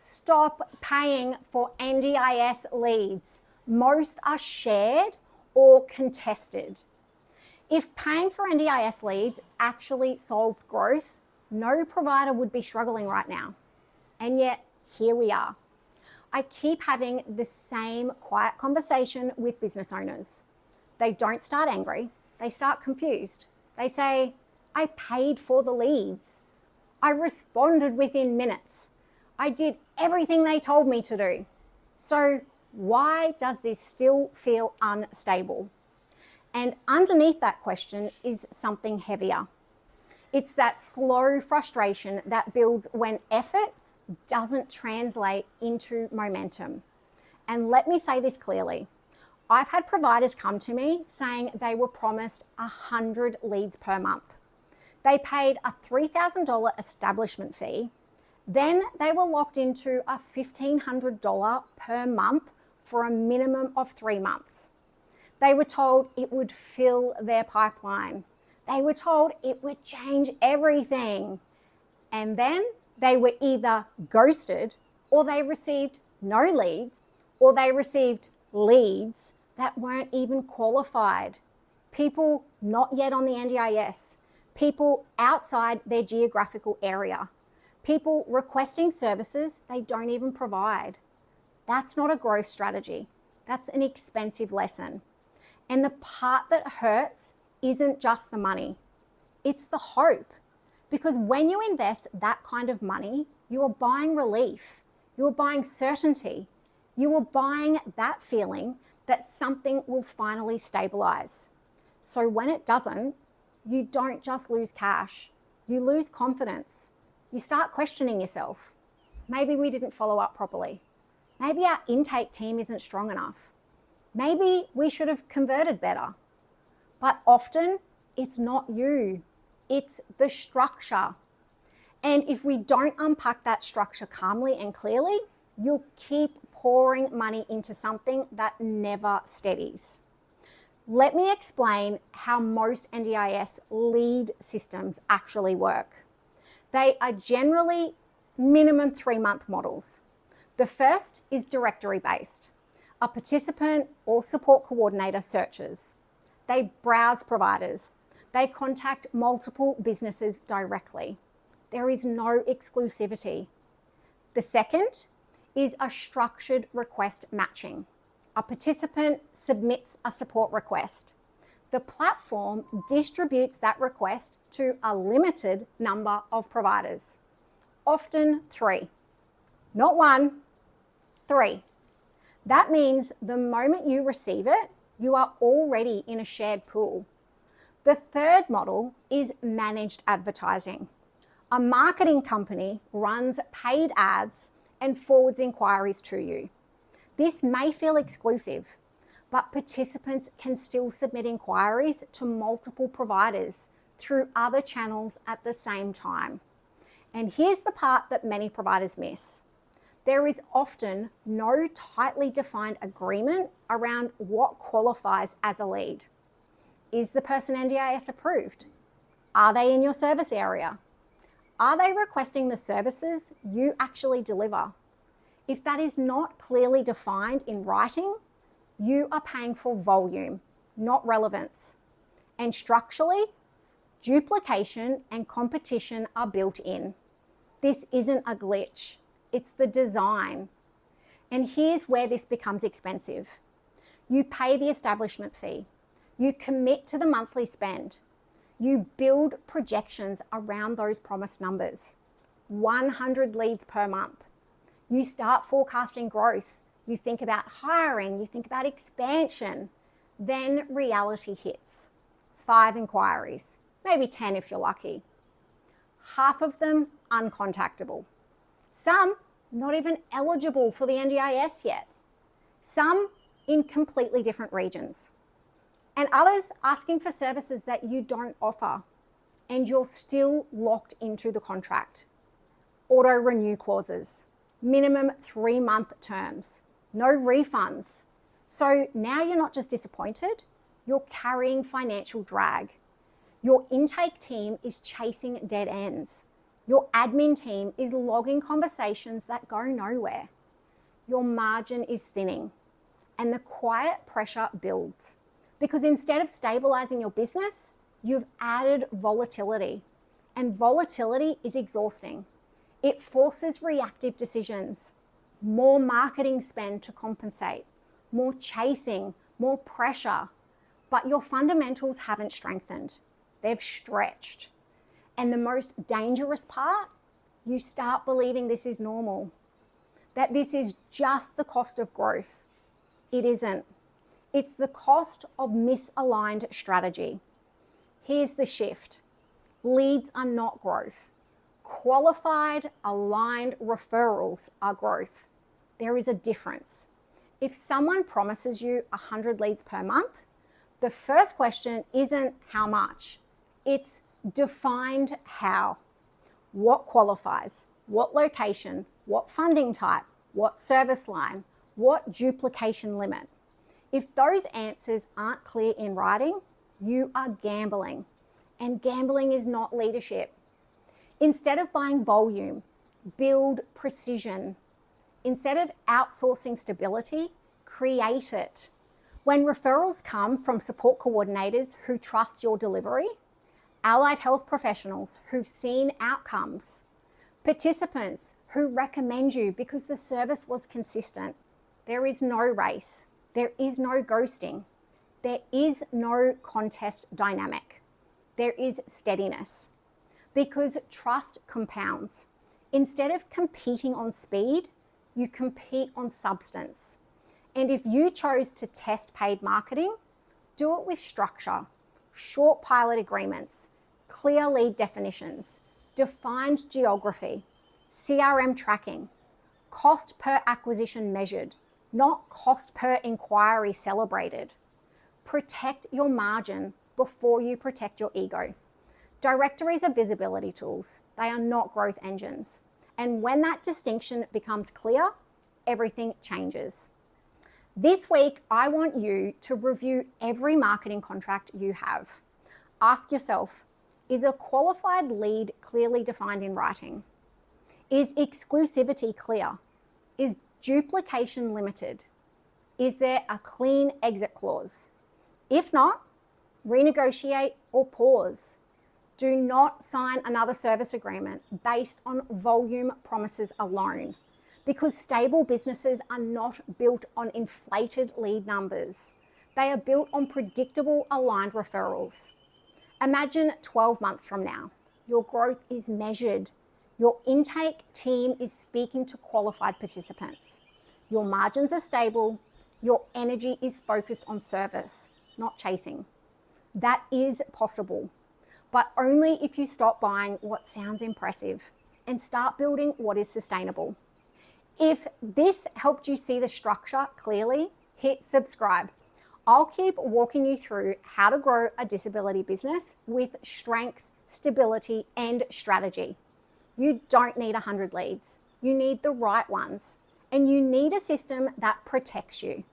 Stop paying for NDIS leads. Most are shared or contested. If paying for NDIS leads actually solved growth, no provider would be struggling right now. And yet, here we are. I keep having the same quiet conversation with business owners. They don't start angry, they start confused. They say, I paid for the leads. I responded within minutes. I did everything they told me to do. So why does this still feel unstable? And underneath that question is something heavier. It's that slow frustration that builds when effort doesn't translate into momentum. And let me say this clearly. I've had providers come to me saying they were promised 100 leads per month. They paid a $3,000 establishment fee. Then they were locked into a $1,500 per month for a minimum of 3 months. They were told it would fill their pipeline. They were told it would change everything. And then they were either ghosted, or they received no leads, or they received leads that weren't even qualified. People not yet on the NDIS, people outside their geographical area, people requesting services they don't even provide. That's not a growth strategy. That's an expensive lesson. And the part that hurts isn't just the money, it's the hope. Because when you invest that kind of money, you are buying relief, you are buying certainty, you are buying that feeling that something will finally stabilize. So when it doesn't, you don't just lose cash, you lose confidence. You start questioning yourself. Maybe we didn't follow up properly. Maybe our intake team isn't strong enough. Maybe we should have converted better. But often it's not you, it's the structure. And if we don't unpack that structure calmly and clearly, you'll keep pouring money into something that never steadies. Let me explain how most NDIS lead systems actually work. They are generally minimum 3-month models. The first is directory-based. A participant or support coordinator searches. They browse providers. They contact multiple businesses directly. There is no exclusivity. The second is a structured request matching. A participant submits a support request. The platform distributes that request to a limited number of providers, often 3. Not 1, 3. That means the moment you receive it, you are already in a shared pool. The third model is managed advertising. A marketing company runs paid ads and forwards inquiries to you. This may feel exclusive, but participants can still submit inquiries to multiple providers through other channels at the same time. And here's the part that many providers miss. There is often no tightly defined agreement around what qualifies as a lead. Is the person NDIS approved? Are they in your service area? Are they requesting the services you actually deliver? If that is not clearly defined in writing, you are paying for volume, not relevance. And structurally, duplication and competition are built in. This isn't a glitch, it's the design. And here's where this becomes expensive. You pay the establishment fee. You commit to the monthly spend. You build projections around those promised numbers. 100 leads per month. You start forecasting growth. You think about hiring, you think about expansion. Then reality hits. 5 inquiries, maybe 10 if you're lucky. Half of them uncontactable. Some not even eligible for the NDIS yet. Some in completely different regions. And others asking for services that you don't offer, and you're still locked into the contract. Auto renew clauses, minimum 3-month terms, no refunds. So now you're not just disappointed, you're carrying financial drag. Your intake team is chasing dead ends. Your admin team is logging conversations that go nowhere. Your margin is thinning, and the quiet pressure builds. Because instead of stabilizing your business, you've added volatility. And volatility is exhausting. It forces reactive decisions, more marketing spend to compensate, more chasing, more pressure. But your fundamentals haven't strengthened. They've stretched. And the most dangerous part, you start believing this is normal, that this is just the cost of growth. It isn't. It's the cost of misaligned strategy. Here's the shift. Leads are not growth. Qualified, aligned referrals are growth. There is a difference. If someone promises you 100 leads per month, the first question isn't how much. It's defined how. What qualifies? What location? What funding type? What service line? What duplication limit? If those answers aren't clear in writing, you are gambling. And gambling is not leadership. Instead of buying volume, build precision. Instead of outsourcing stability, create it. When referrals come from support coordinators who trust your delivery, allied health professionals who've seen outcomes, participants who recommend you because the service was consistent, there is no race. There is no ghosting. There is no contest dynamic. There is steadiness. Because trust compounds. Instead of competing on speed, you compete on substance. And if you chose to test paid marketing, do it with structure, short pilot agreements, clear lead definitions, defined geography, CRM tracking, cost per acquisition measured, not cost per inquiry celebrated. Protect your margin before you protect your ego. Directories are visibility tools. They are not growth engines. And when that distinction becomes clear, everything changes. This week, I want you to review every marketing contract you have. Ask yourself, is a qualified lead clearly defined in writing? Is exclusivity clear? Is duplication limited? Is there a clean exit clause? If not, renegotiate or pause. Do not sign another service agreement based on volume promises alone, because stable businesses are not built on inflated lead numbers. They are built on predictable, aligned referrals. Imagine 12 months from now, your growth is measured. Your intake team is speaking to qualified participants. Your margins are stable. Your energy is focused on service, not chasing. That is possible, but only if you stop buying what sounds impressive and start building what is sustainable. If this helped you see the structure clearly, hit subscribe. I'll keep walking you through how to grow a disability business with strength, stability, and strategy. You don't need 100 leads. You need the right ones, and you need a system that protects you.